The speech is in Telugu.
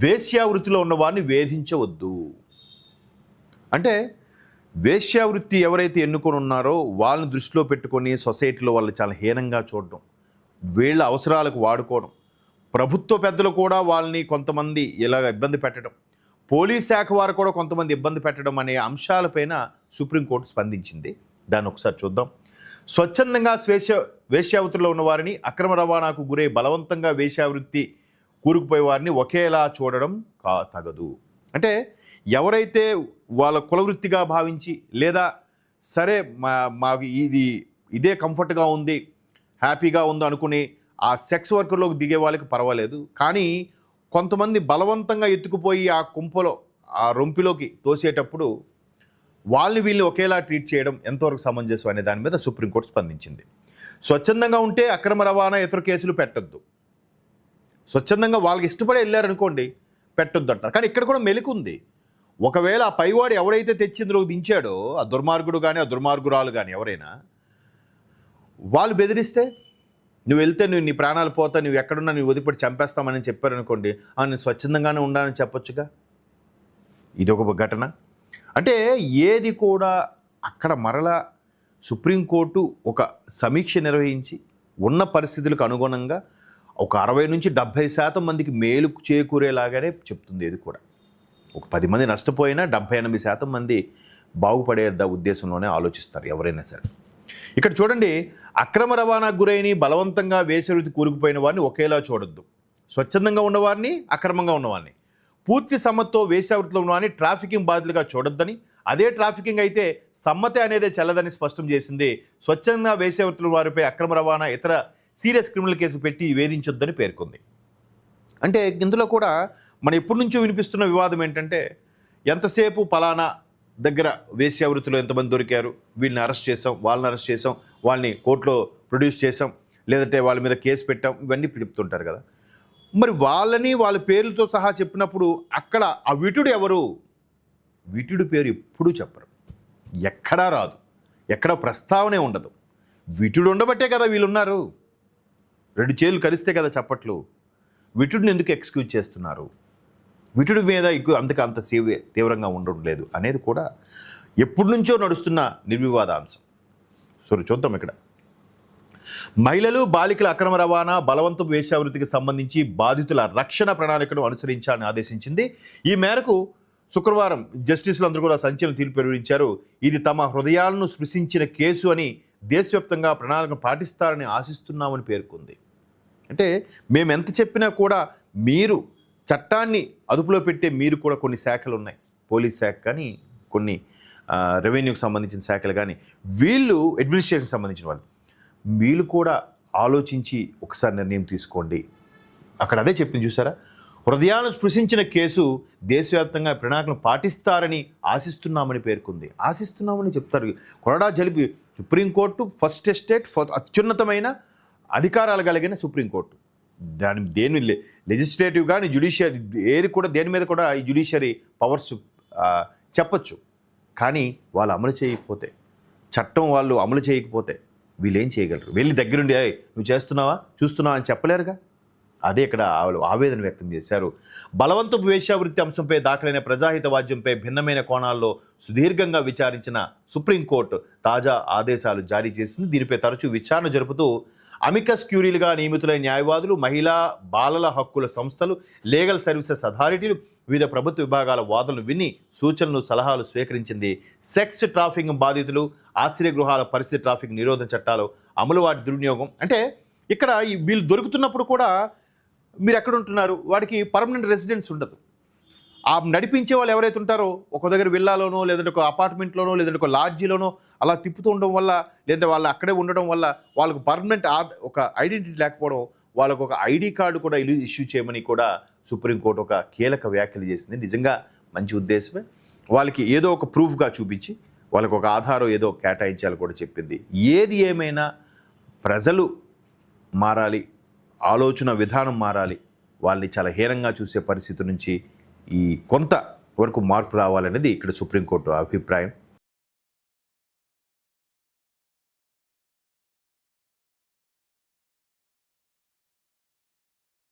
వేశ్యావృత్తిలో ఉన్న వారిని వేధించవద్దు. అంటే వేశ్యావృత్తి ఎవరైతే ఎన్నుకొని ఉన్నారో వాళ్ళని దృష్టిలో పెట్టుకొని సొసైటీలో వాళ్ళు చాలా హీనంగా చూడడం, వీళ్ళ అవసరాలకు వాడుకోవడం, ప్రభుత్వ పెద్దలు కూడా వాళ్ళని కొంతమంది ఇలాగ ఇబ్బంది పెట్టడం, పోలీస్ శాఖ వారు కూడా కొంతమంది ఇబ్బంది పెట్టడం అనే అంశాలపైన సుప్రీంకోర్టు స్పందించింది. దాన్ని ఒకసారి చూద్దాం. స్వచ్ఛందంగా వేశ్యావృత్తిలో ఉన్న వారిని అక్రమ రవాణాకు గురై బలవంతంగా వేశ్యావృత్తి కూరుకుపోయే వారిని ఒకేలా చూడడం తగదు. అంటే ఎవరైతే వాళ్ళ కులవృత్తిగా భావించి లేదా సరే మాకు ఇదే కంఫర్ట్గా ఉంది, హ్యాపీగా ఉంది అనుకుని ఆ సెక్స్ వర్కర్లోకి దిగే వాళ్ళకి పర్వాలేదు. కానీ కొంతమంది బలవంతంగా ఎత్తుకుపోయి ఆ కుంపలో ఆ రొంపిలోకి తోసేటప్పుడు వాళ్ళని వీళ్ళని ఒకేలా ట్రీట్ చేయడం ఎంతవరకు సమంజసం అనే దాని మీద సుప్రీంకోర్టు స్పందించింది. స్వచ్ఛందంగా ఉంటే అక్రమ రవాణా ఇతర కేసులు పెట్టొద్దు. స్వచ్ఛందంగా వాళ్ళకి ఇష్టపడి వెళ్ళారనుకోండి, పెట్టొద్దు అంటారు. కానీ ఇక్కడ కూడా మెలిక ఉంది. ఒకవేళ ఆ పైవాడు ఎవరైతే తెచ్చిందులోకి దించాడో ఆ దుర్మార్గుడు కానీ ఆ దుర్మార్గురాలు కానీ ఎవరైనా వాళ్ళు బెదిరిస్తే నువ్వు వెళ్తే నీ ప్రాణాలు పోతా, నువ్వు ఎక్కడున్నా నువ్వు వదిలిపెట్టి చంపేస్తామని చెప్పారనుకోండి, నేను స్వచ్ఛందంగానే ఉండాలని చెప్పొచ్చుగా. ఇదొక ఘటన. అంటే ఏది కూడా అక్కడ మరలా సుప్రీంకోర్టు ఒక సమీక్ష నిర్వహించి ఉన్న పరిస్థితులకు అనుగుణంగా ఒక 60 నుంచి 70% మందికి మేలు చేకూరేలాగానే చెప్తుంది. ఇది కూడా ఒక 10 మంది నష్టపోయినా 70-80% మంది బాగుపడే ఉద్దేశంలోనే ఆలోచిస్తారు ఎవరైనా సరే. ఇక్కడ చూడండి, అక్రమ రవాణాకు గురైన బలవంతంగా వేశ్యావృత్తి కూరుకుపోయిన వారిని ఒకేలా చూడొద్దు. స్వచ్ఛందంగా ఉన్నవారిని, అక్రమంగా ఉన్నవారిని, పూర్తి సమ్మతితో వేశ్యావృత్తిలో ఉన్నవారిని ట్రాఫికింగ్ బాధితులుగా చూడొద్దని, అదే ట్రాఫికింగ్ అయితే సమ్మతి అనేదే చెల్లదని స్పష్టం చేసింది. స్వచ్ఛందంగా వేశ్యావృత్తుల వారిపై అక్రమ రవాణా ఇతర సీరియస్ క్రిమినల్ కేసులు పెట్టి వేధించొద్దని పేర్కొంది. అంటే ఇందులో కూడా మనం ఎప్పటి నుంచో వినిపిస్తున్న వివాదం ఏంటంటే, ఎంతసేపు పలానా దగ్గర వేశ్యావృత్తిలో ఎంతమంది దొరికారు, వీళ్ళని అరెస్ట్ చేసాం, వాళ్ళని అరెస్ట్ చేసాం, వాళ్ళని కోర్టులో ప్రొడ్యూస్ చేసాం, లేదంటే వాళ్ళ మీద కేసు పెట్టాం, ఇవన్నీ చెప్తుంటారు కదా. మరి వాళ్ళని వాళ్ళ పేర్లతో సహా చెప్పినప్పుడు అక్కడ ఆ విటుడు ఎవరు? విటుడు పేరు ఎప్పుడూ చెప్పరు, ఎక్కడా రాదు, ఎక్కడ ప్రస్తావనే ఉండదు. విటుడు ఉండబట్టే కదా వీళ్ళున్నారు. 2 చేతులు కలిస్తే కదా చప్పట్లు. విటుడిని ఎందుకు ఎక్స్క్యూజ్ చేస్తున్నారు? విటుడి మీద అంత తీవ్రంగా ఉండడం లేదు అనేది కూడా ఎప్పటి నుంచో నడుస్తున్న నిర్వివాదాంశం. చూద్దాం. ఇక్కడ మహిళలు, బాలికల అక్రమ రవాణా, బలవంతపు వేశ్యావృత్తికి సంబంధించి బాధితుల రక్షణ ప్రణాళికను అనుసరించాలని ఆదేశించింది. ఈ మేరకు శుక్రవారం జస్టిసులు అందరూ కూడా సంచలన తీర్పు వెలువరించారు. ఇది తమ హృదయాలను స్పృశించిన కేసు అని దేశవ్యాప్తంగా ప్రణాళికను పాటిస్తారని ఆశిస్తున్నామని పేర్కొంది. అంటే మేము ఎంత చెప్పినా కూడా మీరు చట్టాన్ని అదుపులో పెట్టే మీరు కూడా కొన్ని శాఖలు ఉన్నాయి, పోలీస్ శాఖ కానీ, కొన్ని రెవెన్యూకి సంబంధించిన శాఖలు కానీ, వీళ్ళు అడ్మినిస్ట్రేషన్కి సంబంధించిన వాళ్ళు, వీళ్ళు కూడా ఆలోచించి ఒకసారి నిర్ణయం తీసుకోండి. అక్కడ అదే చెప్పింది చూసారా, హృదయాలను స్పృశించిన కేసు, దేశవ్యాప్తంగా ప్రణాళికను పాటిస్తారని ఆశిస్తున్నామని పేర్కొంది. ఆశిస్తున్నామని చెప్తారు. కొరడా జలిపి సుప్రీంకోర్టు ఫస్ట్ ఎస్టేట్, అత్యున్నతమైన అధికారాలు కలిగిన సుప్రీంకోర్టు. దేని లెజిస్లేటివ్ కానీ జ్యుడిషియరీ ఏది కూడా దేని మీద కూడా ఈ జ్యుడిషియరీ పవర్స్ చెప్పచ్చు. కానీ వాళ్ళు అమలు చేయకపోతే, చట్టం వాళ్ళు అమలు చేయకపోతే వీళ్ళు ఏం చేయగలరు? వెళ్ళి దగ్గరుండి నువ్వు చేస్తున్నావా, చూస్తున్నావా అని చెప్పలేరుగా. అదే ఇక్కడ ఆవేదన వ్యక్తం చేశారు. బలవంతపు వేశ్యావృత్తి అంశంపై దాఖలైన ప్రజాహిత వాద్యంపై భిన్నమైన కోణాల్లో సుదీర్ఘంగా విచారించిన సుప్రీంకోర్టు తాజా ఆదేశాలు జారీ చేసింది. దీనిపై తరచూ విచారణ జరుపుతూ అమికస్ క్యూరీలుగా నియమితులైన న్యాయవాదులు, మహిళా బాలల హక్కుల సంస్థలు, లీగల్ సర్వీసెస్ అథారిటీలు, వివిధ ప్రభుత్వ విభాగాల వాదనలు విని సూచనలు, సలహాలు స్వీకరించింది. సెక్స్ ట్రాఫికింగ్ బాధితులు, ఆశ్రయ గృహాల పరిస్థితి, ట్రాఫిక్ నిరోధన చట్టాలు అమలు, వాటి దుర్వినియోగం. అంటే ఇక్కడ వీళ్ళు దొరుకుతున్నప్పుడు కూడా మీరు ఎక్కడ ఉంటున్నారు, వాడికి పర్మనెంట్ రెసిడెన్స్ ఉండదు. ఆ నడిపించే వాళ్ళు ఎవరైతే ఉంటారో ఒక దగ్గర విల్లాలోనో, లేదంటే ఒక అపార్ట్మెంట్లోనో, లేదంటే ఒక లాడ్జీలోనో అలా తిప్పుతూ ఉండడం వల్ల, లేదంటే వాళ్ళు అక్కడే ఉండడం వల్ల వాళ్ళకు పర్మనెంట్ ఒక ఐడెంటిటీ లేకపోవడం, వాళ్ళకు ఒక ఐడి కార్డు కూడా ఇష్యూ చేయమని కూడా సుప్రీంకోర్టు ఒక కీలక వ్యాఖ్యలు చేసింది. నిజంగా మంచి ఉద్దేశమే. వాళ్ళకి ఏదో ఒక ప్రూఫ్గా చూపించి వాళ్ళకు ఒక ఆధారం ఏదో కేటాయించాలని కూడా చెప్పింది. ఏది ఏమైనా ప్రజలు మారాలి, ఆలోచన విధానం మారాలి, వాళ్ళని చాలా హీనంగా చూసే పరిస్థితి నుంచి ఈ కొంత వరకు మార్పు రావాలనేది ఇక్కడ సుప్రీంకోర్టు అభిప్రాయం.